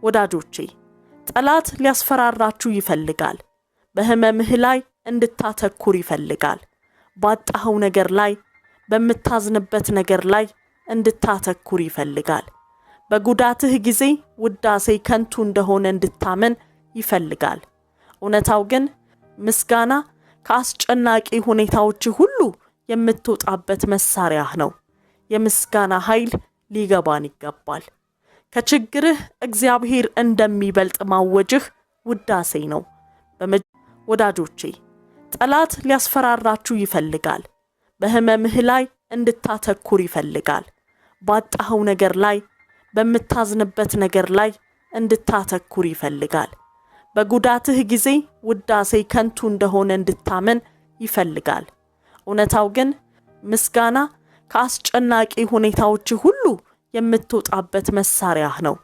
ወዳጆቼ ጠላት ሊያስፈራራችሁ ይፈልጋል። በህመምህ ላይ እንድታተኩር ይፈልጋል። ባጣኸው ነገር ላይ በመታዝንበት ነገር ላይ እንድታተኩር ይፈልጋል። በጉዳትህ ጊዜ ውዳሴ ከንቱ እንደሆነ እንድታመን ይፈልጋል። እውነታው ግን ምስጋና ከአስጨናቂ ሁኔታዎች ሁሉ የምትወጣበት መሳሪያህ ነው። የምስጋና ኃይል ሊገባን ይገባል። ከችግርህ እግዚአብሔር እንደሚበልጥ ማወጅህ ውዳሴ ነው። ወዳጆቼ ጠላት ሊያስፈራራችሁ ይፈልጋል። በህመምህ ላይ እንድታተኩር ይፈልጋል። ባጣኸው ነገር ላይ በመታዝንበት ነገር ላይ እንድታተኩር ይፈልጋል። በጉዳትህ ጊዜ ውዳሴ ከንቱ እንደሆነ እንድታመን ይፈልጋል። እውነታው ግን ምስጋና ከአስጨናቂ ሁኔታዎች ሁሉ የምትወጣበት መሳሪያህ ነው።